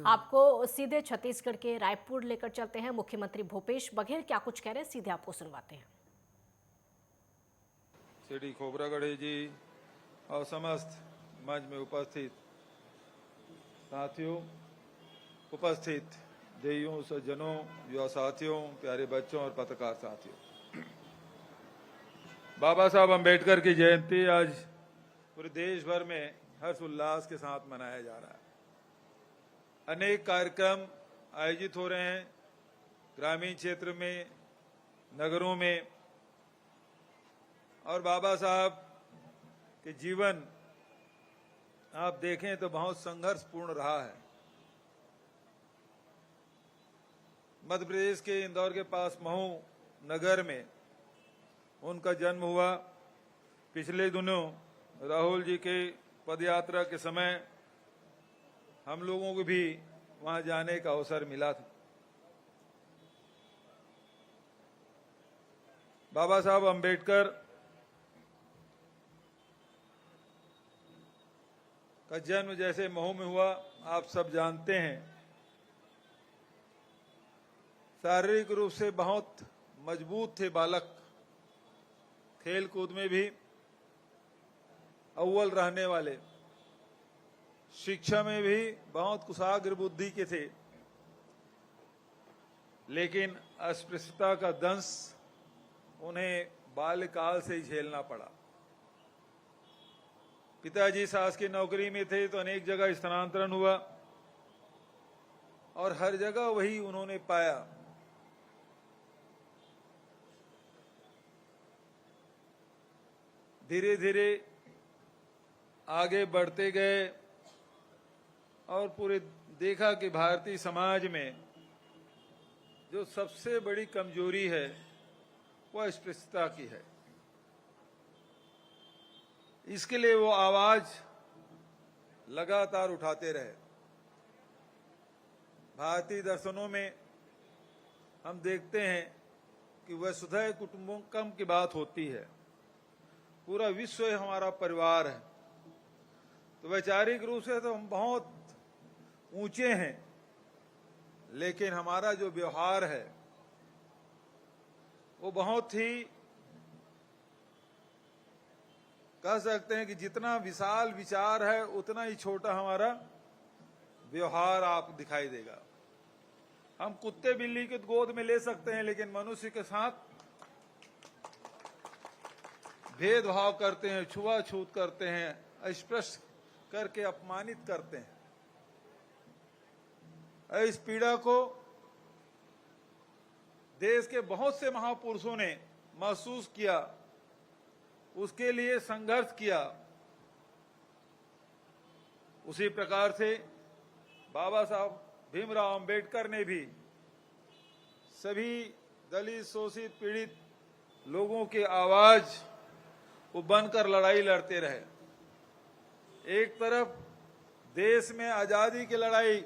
आपको सीधे छत्तीसगढ़ के रायपुर लेकर चलते हैं। मुख्यमंत्री भूपेश बघेल क्या कुछ कह रहे हैं, सीधे आपको सुनवाते हैं। श्री खोबरागढ़े जी और समस्त मंच में उपस्थित साथियों, उपस्थित देवियों, सज्जनों, युवा साथियों, प्यारे बच्चों और पत्रकार साथियों, बाबा साहब अंबेडकर की जयंती आज पूरे देश भर में हर्ष उल्लास के साथ मनाया जा रहा है। अनेक कार्यक्रम आयोजित हो रहे हैं, ग्रामीण क्षेत्र में, नगरों में, और बाबा साहब के जीवन आप देखें तो बहुत संघर्षपूर्ण रहा है। मध्य प्रदेश के इंदौर के पास महू नगर में उनका जन्म हुआ। पिछले दिनों राहुल जी के पदयात्रा के समय हम लोगों को भी वहां जाने का अवसर मिला था। बाबा साहब अंबेडकर का जन्म जैसे महू में हुआ, आप सब जानते हैं। शारीरिक रूप से बहुत मजबूत थे बालक, खेल कूद में भी अव्वल रहने वाले, शिक्षा में भी बहुत कुशाग्र बुद्धि के थे, लेकिन अस्पृश्यता का दंश उन्हें बाल्यकाल से ही झेलना पड़ा। पिताजी शासकीय नौकरी में थे तो अनेक जगह स्थानांतरण हुआ और हर जगह वही उन्होंने पाया। धीरे धीरे आगे बढ़ते गए और पूरे देखा कि भारतीय समाज में जो सबसे बड़ी कमजोरी है वो अस्पृश्यता की है। इसके लिए वो आवाज लगातार उठाते रहे। भारतीय दर्शनों में हम देखते हैं कि वसुधैव कुटुंबकम की बात होती है, पूरा विश्व हमारा परिवार है। तो वैचारिक रूप से तो हम बहुत ऊंचे हैं, लेकिन हमारा जो व्यवहार है वो बहुत ही, कह सकते हैं कि जितना विशाल विचार है उतना ही छोटा हमारा व्यवहार आप दिखाई देगा। हम कुत्ते बिल्ली की गोद में ले सकते हैं, लेकिन मनुष्य के साथ भेदभाव करते हैं, छुआछूत करते हैं, अस्पृश्य करके अपमानित करते हैं। इस पीड़ा को देश के बहुत से महापुरुषों ने महसूस किया, उसके लिए संघर्ष किया। उसी प्रकार से बाबा साहब भीमराव अंबेडकर ने भी सभी दलित, शोषित, पीड़ित लोगों की आवाज को बनकर लड़ाई लड़ते रहे। एक तरफ देश में आजादी की लड़ाई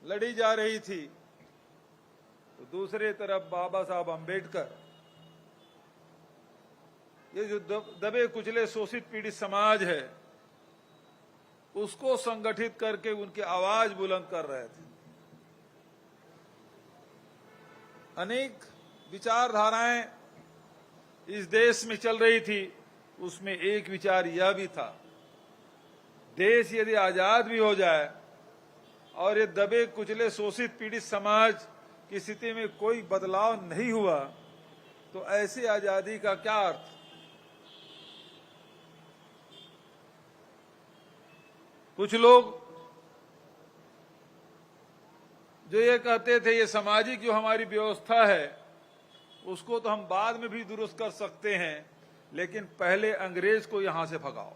लड़ी जा रही थी, तो दूसरे तरफ बाबा साहब अंबेडकर ये जो दबे कुचले शोषित पीड़ित समाज है उसको संगठित करके उनकी आवाज बुलंद कर रहे थे। अनेक विचारधाराएं इस देश में चल रही थी, उसमें एक विचार यह भी था, देश यदि आजाद भी हो जाए और ये दबे कुचले शोषित पीड़ित समाज की स्थिति में कोई बदलाव नहीं हुआ तो ऐसी आजादी का क्या अर्थ। कुछ लोग जो ये कहते थे ये सामाजिक जो हमारी व्यवस्था है उसको तो हम बाद में भी दुरुस्त कर सकते हैं, लेकिन पहले अंग्रेज को यहां से भगाओ।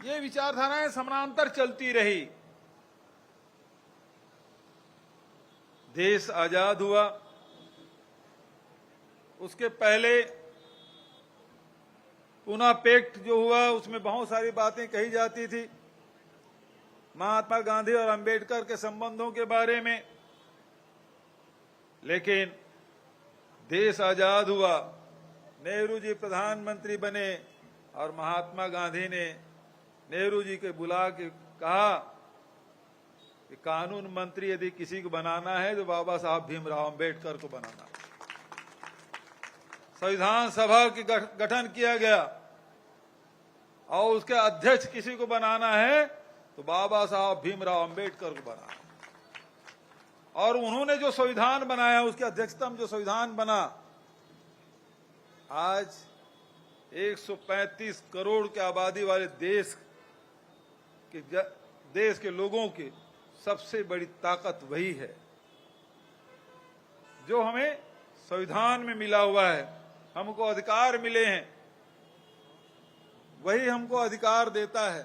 ये विचारधाराएं समानांतर चलती रही। देश आजाद हुआ, उसके पहले पूना पैक्ट जो हुआ उसमें बहुत सारी बातें कही जाती थी महात्मा गांधी और अंबेडकर के संबंधों के बारे में, लेकिन देश आजाद हुआ, नेहरू जी प्रधानमंत्री बने और महात्मा गांधी ने नेहरू जी के बुला के कहा कि कानून मंत्री यदि किसी को बनाना है तो बाबा साहब भीमराव अंबेडकर को बनाना है। संविधान सभा की गठन किया गया और उसके अध्यक्ष किसी को बनाना है तो बाबा साहब भीमराव अंबेडकर को बनाना। और उन्होंने जो संविधान बनाया, उसके अध्यक्षता में जो संविधान बना, आज 135 करोड़ की आबादी वाले देश के लोगों की सबसे बड़ी ताकत वही है। जो हमें संविधान में मिला हुआ है, हमको अधिकार मिले हैं, वही हमको अधिकार देता है।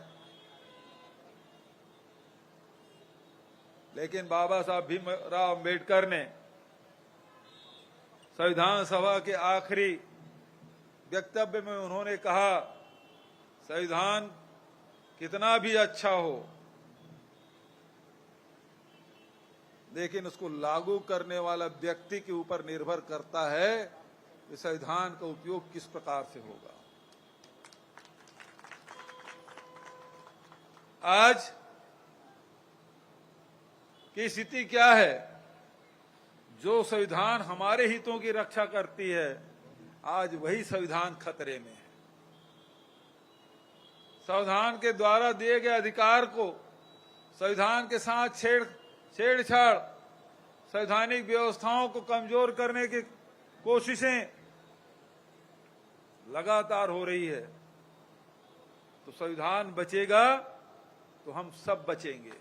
लेकिन बाबा साहब भीमराव अंबेडकर ने संविधान सभा के आखिरी वक्तव्य में उन्होंने कहा, संविधान कितना भी अच्छा हो, लेकिन उसको लागू करने वाला व्यक्ति के ऊपर निर्भर करता है कि संविधान का उपयोग किस प्रकार से होगा। आज की स्थिति क्या है? जो संविधान हमारे हितों की रक्षा करती है, आज वही संविधान खतरे में है। संविधान के द्वारा दिए गए अधिकार को संविधान के साथ छेड़छाड़, संवैधानिक व्यवस्थाओं को कमजोर करने की कोशिशें लगातार हो रही है। तो संविधान बचेगा तो हम सब बचेंगे।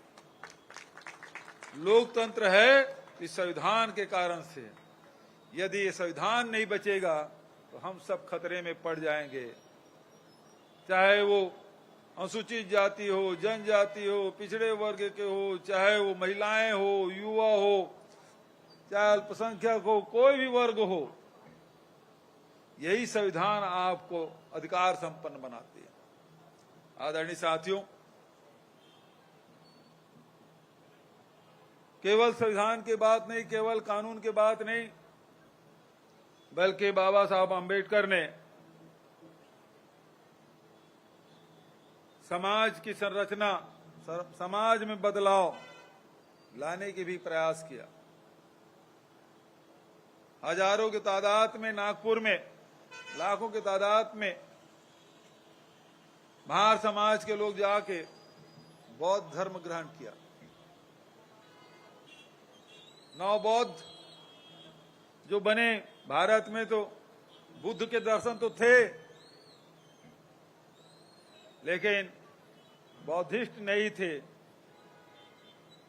लोकतंत्र है इस संविधान के कारण से। यदि ये संविधान नहीं बचेगा तो हम सब खतरे में पड़ जाएंगे। चाहे वो अनुसूचित जाति हो, जनजाति हो, पिछड़े वर्ग के हो, चाहे वो महिलाएं हो, युवा हो, चाहे अल्पसंख्यक हो, कोई भी वर्ग हो, यही संविधान आपको अधिकार संपन्न बनाती है। आदरणीय साथियों, केवल संविधान की बात नहीं, केवल कानून की बात नहीं, बल्कि बाबा साहब अंबेडकर ने समाज की संरचना, समाज में बदलाव लाने की भी प्रयास किया। हजारों की तादाद में नागपुर में, लाखों की तादाद में महार समाज के लोग जाके बौद्ध धर्म ग्रहण किया। नवबौद्ध जो बने, भारत में तो बुद्ध के दर्शन तो थे, लेकिन बौद्धिस्ट नहीं थे।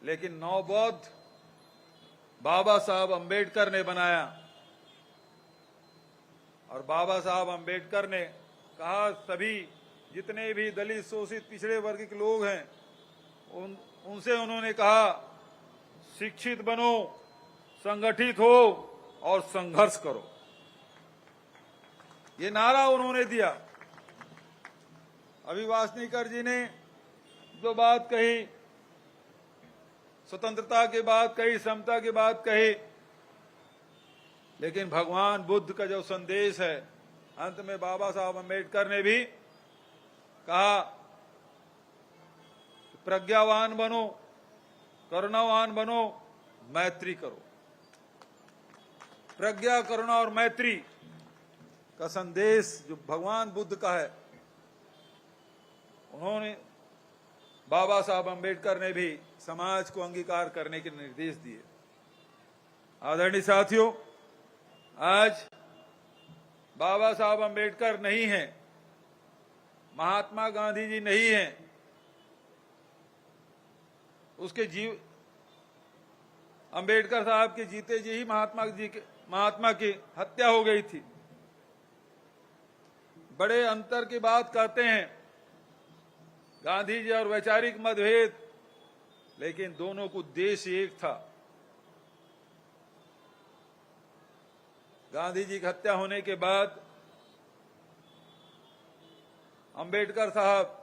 लेकिन नवबौद्ध बाबा साहब अंबेडकर ने बनाया। और बाबा साहब अंबेडकर ने कहा, सभी जितने भी दलित, शोषित, पिछड़े वर्ग के लोग हैं, उनसे उन्होंने कहा, शिक्षित बनो, संगठित हो और संघर्ष करो। ये नारा उन्होंने दिया। अभी वासनीकर जी ने जो बात कही, स्वतंत्रता की बात कही, समता की बात कही, लेकिन भगवान बुद्ध का जो संदेश है, अंत में बाबा साहब अंबेडकर ने भी कहा, प्रज्ञावान बनो, करुणावान बनो, मैत्री करो। प्रज्ञा, करुणा और मैत्री का संदेश जो भगवान बुद्ध का है, उन्होंने, बाबा साहब अंबेडकर ने भी समाज को अंगीकार करने के निर्देश दिए। आदरणीय साथियों, आज बाबा साहब अंबेडकर नहीं हैं, महात्मा गांधी जी नहीं हैं, उसके अंबेडकर साहब के जीते जी ही महात्मा की हत्या हो गई थी। बड़े अंतर की बात कहते हैं गांधी जी और वैचारिक मतभेद, लेकिन दोनों को उद्देश्य एक था। गांधी जी की हत्या होने के बाद अंबेडकर साहब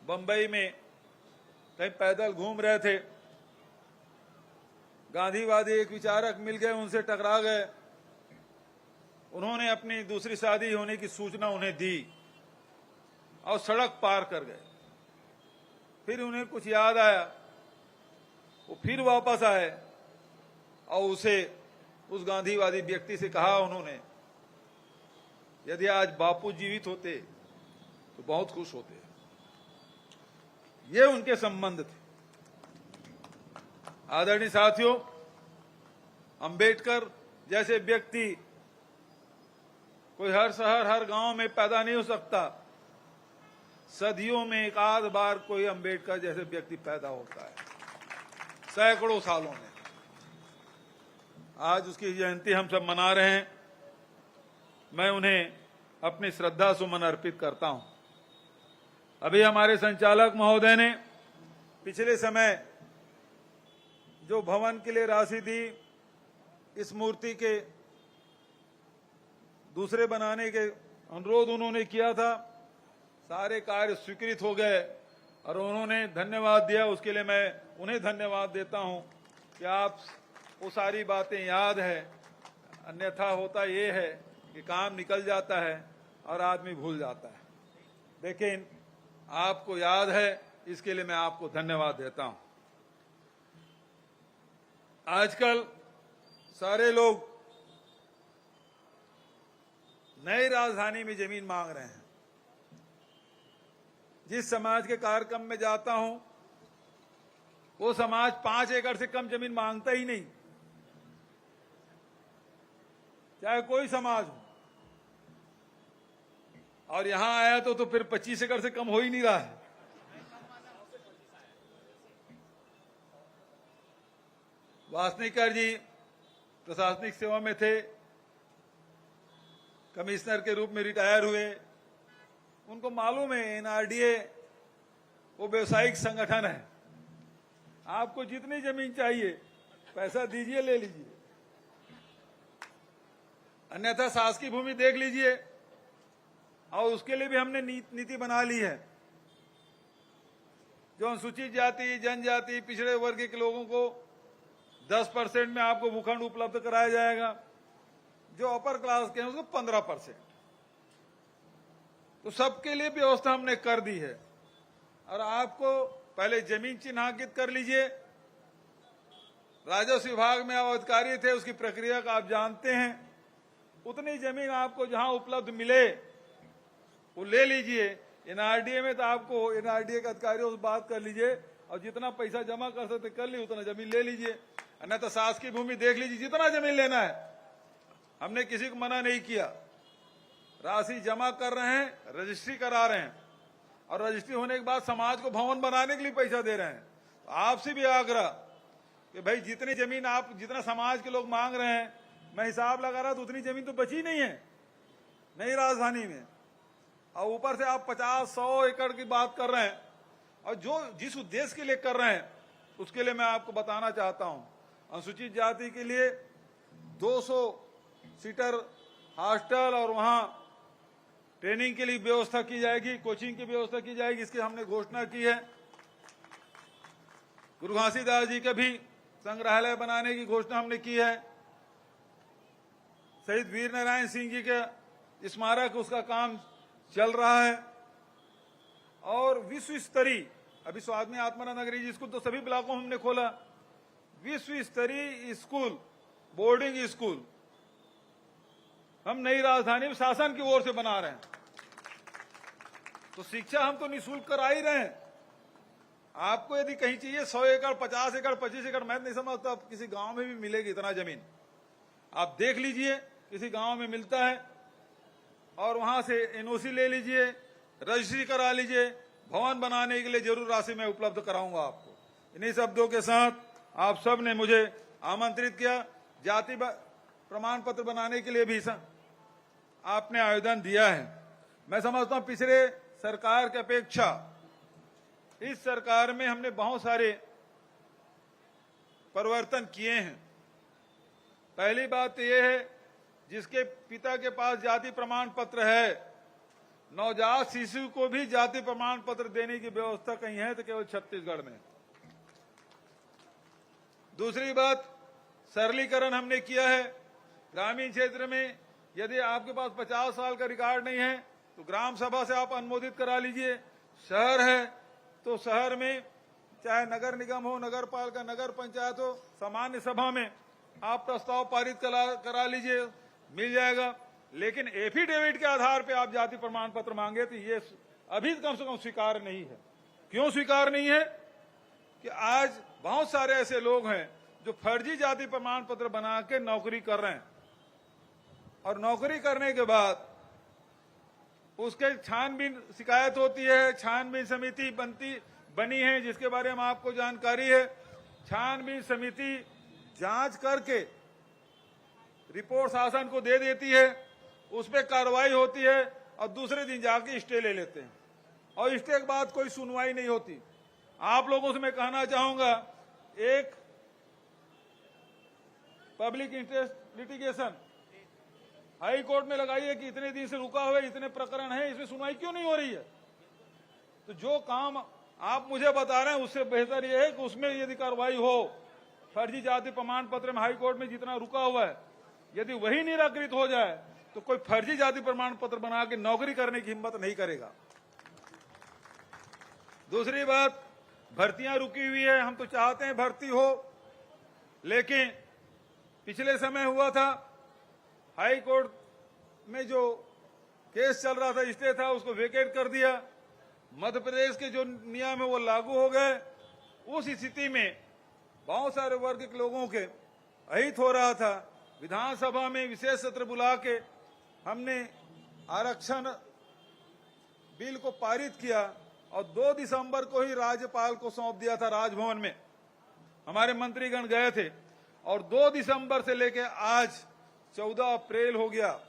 बंबई में कहीं पैदल घूम रहे थे। गांधीवादी एक विचारक मिल गए, उनसे टकरा गए। उन्होंने अपनी दूसरी शादी होने की सूचना उन्हें दी और सड़क पार कर गए। फिर उन्हें कुछ याद आया, वो फिर वापस आए और उस गांधीवादी व्यक्ति से कहा उन्होंने, यदि आज बापू जीवित होते तो बहुत खुश होते। ये उनके संबंध थे। आदरणीय साथियों, अंबेडकर जैसे व्यक्ति कोई हर शहर हर गांव में पैदा नहीं हो सकता। सदियों में एक आध बार कोई अंबेडकर जैसे व्यक्ति पैदा होता है, सैकड़ों सालों में। आज उसकी जयंती हम सब मना रहे हैं। मैं उन्हें अपनी श्रद्धा सुमन अर्पित करता हूं। अभी हमारे संचालक महोदय ने पिछले समय जो भवन के लिए राशि दी, इस मूर्ति के दूसरे बनाने के अनुरोध उन्होंने किया था, सारे कार्य स्वीकृत हो गए और उन्होंने धन्यवाद दिया। उसके लिए मैं उन्हें धन्यवाद देता हूं कि आप वो सारी बातें याद है। अन्यथा होता ये है कि काम निकल जाता है और आदमी भूल जाता है, लेकिन आपको याद है, इसके लिए मैं आपको धन्यवाद देता हूं। आजकल सारे लोग नई राजधानी में जमीन मांग रहे हैं। जिस समाज के कार्यक्रम में जाता हूं, वो समाज 5 एकड़ से कम जमीन मांगता ही नहीं, चाहे कोई समाज हो। और यहां आया तो फिर 25 एकड़ से कम हो ही नहीं रहा है। वासनीकर जी प्रशासनिक सेवा में थे, कमिश्नर के रूप में रिटायर हुए। उनको मालूम है एनआरडीए वो व्यवसायिक संगठन है। आपको जितनी जमीन चाहिए पैसा दीजिए, ले लीजिए, अन्यथा शासकीय भूमि देख लीजिए। और उसके लिए भी हमने नीति बना ली है। जो अनुसूचित जाति, जनजाति, पिछड़े वर्ग के लोगों को 10% में आपको भूखंड उपलब्ध कराया जाएगा। जो अपर क्लास के हैं उसको 15%। तो सबके लिए व्यवस्था हमने कर दी है। और आपको पहले जमीन चिन्हांकित कर लीजिए। राजस्व विभाग में आप अधिकारी थे, उसकी प्रक्रिया का आप जानते हैं। उतनी जमीन आपको जहां उपलब्ध मिले वो ले लीजिए। एनआरडीए में तो आपको एनआरडीए के अधिकारियों से बात कर लीजिए और जितना पैसा जमा कर सकते कर ली, उतना जमीन ले लीजिए। अन्यथा शासकीय भूमि देख लीजिए, जितना जमीन लेना है। हमने किसी को मना नहीं किया। राशि जमा कर रहे हैं, रजिस्ट्री करा रहे हैं और रजिस्ट्री होने के बाद समाज को भवन बनाने के लिए पैसा दे रहे हैं। तो आपसे भी आग्रह कि भाई जितनी जमीन आप, जितना समाज के लोग मांग रहे हैं, मैं हिसाब लगा रहा तो उतनी जमीन तो बची नहीं है नई राजधानी में। और ऊपर से आप 50-100 एकड़ की बात कर रहे हैं। और जो जिस उद्देश्य के लिए कर रहे हैं उसके लिए मैं आपको बताना चाहता हूं। अनुसूचित जाति के लिए 200 सीटर हॉस्टल और वहां ट्रेनिंग के लिए व्यवस्था की जाएगी, कोचिंग की व्यवस्था की जाएगी। इसकी हमने घोषणा की है। गुरु घासीदास जी का भी संग्रहालय बनाने की घोषणा हमने की है। शहीद वीर नारायण सिंह जी के स्मारक, उसका काम चल रहा है। और विश्व स्तरीय, अभी स्वामी आत्मानंद अंग्रेजी स्कूल तो सभी ब्लॉकों में हमने खोला। विश्व स्तरीय स्कूल, बोर्डिंग स्कूल हम नई राजधानी में शासन की ओर से बना रहे हैं। तो शिक्षा हम तो निःशुल्क करा ही रहे हैं। आपको यदि कहीं चाहिए 100 एकड़, 50 एकड़, 25 एकड़, मैं नहीं समझता अब किसी गांव में भी मिलेगी इतना जमीन। आप देख लीजिए, किसी गांव में मिलता है और वहां से एनओसी ले लीजिए, रजिस्ट्री करा लीजिए। भवन बनाने के लिए जरूर राशि मैं उपलब्ध कराऊंगा आपको। इन्हीं शब्दों के साथ आप सब ने मुझे आमंत्रित किया। जाति प्रमाण पत्र बनाने के लिए भी आपने आवेदन दिया है। मैं समझता हूं पिछले सरकार की अपेक्षा इस सरकार में हमने बहुत सारे परिवर्तन किए हैं। पहली बात यह है, जिसके पिता के पास जाति प्रमाण पत्र है, नवजात शिशु को भी जाति प्रमाण पत्र देने की व्यवस्था कहीं है तो केवल छत्तीसगढ़ में। दूसरी बात, सरलीकरण हमने किया है। ग्रामीण क्षेत्र में यदि आपके पास 50 साल का रिकॉर्ड नहीं है तो ग्राम सभा से आप अनुमोदित करा लीजिए। शहर है तो शहर में चाहे नगर निगम हो, नगर पालिका, नगर पंचायत हो, सामान्य सभा में आप प्रस्ताव पारित करा लीजिए, मिल जाएगा। लेकिन एफिडेविट के आधार पे आप जाति प्रमाण पत्र मांगे तो ये अभी कम से कम स्वीकार नहीं है। क्यों स्वीकार नहीं है? कि आज बहुत सारे ऐसे लोग हैं जो फर्जी जाति प्रमाण पत्र बना के नौकरी कर रहे हैं और नौकरी करने के बाद उसके छानबीन शिकायत होती है, छानबीन समिति बनी है जिसके बारे में आपको जानकारी है। छानबीन समिति जांच करके रिपोर्ट शासन को दे देती है, उस पर कार्रवाई होती है और दूसरे दिन जाके स्टे ले लेते हैं और स्टे के बाद कोई सुनवाई नहीं होती। आप लोगों से मैं कहना चाहूंगा, एक public interest litigation high court में लगाइए कि इतने दिन से रुका हुआ है, इतने प्रकरण हैं, इसमें सुनवाई क्यों नहीं हो रही है? तो जो काम आप मुझे बता रहे हैं उससे बेहतर यह है कि उसमें यदि कार्रवाई हो। फर्जी जाति प्रमाण पत्र में हाई कोर्ट में जितना रुका हुआ है, यदि वही निराकृत हो जाए तो कोई फर्जी जाति प्रमाण पत्र बना के नौकरी करने की हिम्मत नहीं करेगा। दूसरी बात, भर्तियां रुकी हुई है। हम तो चाहते हैं भर्ती हो, लेकिन पिछले समय हुआ था हाई कोर्ट में जो केस चल रहा था, स्टे था, उसको वेकेट कर दिया। मध्य प्रदेश के जो नियम है वो लागू हो गए। उस स्थिति में बहुत सारे वर्ग के लोगों के अहित हो रहा था। विधानसभा में विशेष सत्र बुला के हमने आरक्षण बिल को पारित किया और 2 दिसंबर को ही राज्यपाल को सौंप दिया था। राजभवन में हमारे मंत्रीगण गए थे और 2 दिसंबर से लेके आज 14 अप्रैल हो गया,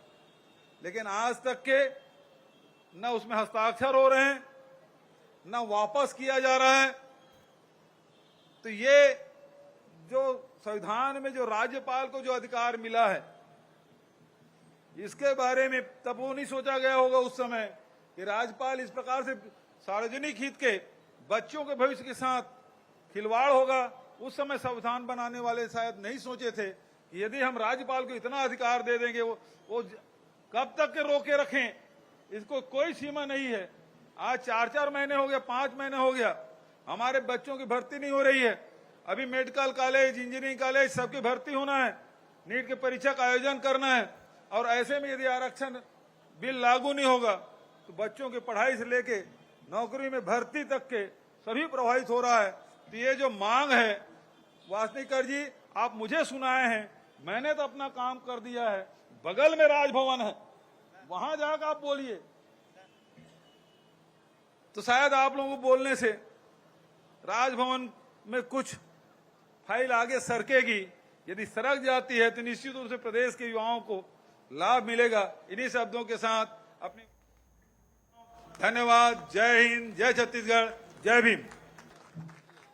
लेकिन आज तक के न उसमें हस्ताक्षर हो रहे हैं, न वापस किया जा रहा है। तो ये जो संविधान में जो राज्यपाल को जो अधिकार मिला है, इसके बारे में तब वो नहीं सोचा गया होगा उस समय कि राज्यपाल इस प्रकार से सार्वजनिक हित के बच्चों के भविष्य के साथ खिलवाड़ होगा। उस समय संविधान बनाने वाले शायद नहीं सोचे थे कि यदि हम राज्यपाल को इतना अधिकार दे देंगे वो कब तक के रोके रखें, इसको कोई सीमा नहीं है। आज 4-4 महीने हो गया, 5 महीने हो गया, हमारे बच्चों की भर्ती नहीं हो रही है। अभी मेडिकल कॉलेज, इंजीनियरिंग कॉलेज सबकी भर्ती होना है, नीट की परीक्षा का आयोजन करना है और ऐसे में यदि आरक्षण बिल लागू नहीं होगा तो बच्चों की पढ़ाई से लेके नौकरी में भर्ती तक के सभी प्रभावित हो रहा है। तो ये जो मांग है, वासनीकर जी आप मुझे सुनाए हैं, मैंने तो अपना काम कर दिया है। बगल में राजभवन है, वहां जाकर आप बोलिए तो शायद आप लोगों को बोलने से राजभवन में कुछ फाइल आगे सरकेगी। यदि सरक जाती है तो निश्चित रूप से प्रदेश के युवाओं को लाभ मिलेगा। इन्हीं शब्दों के साथ अपनी धन्यवाद। जय हिंद, जय छत्तीसगढ़, जय भीम।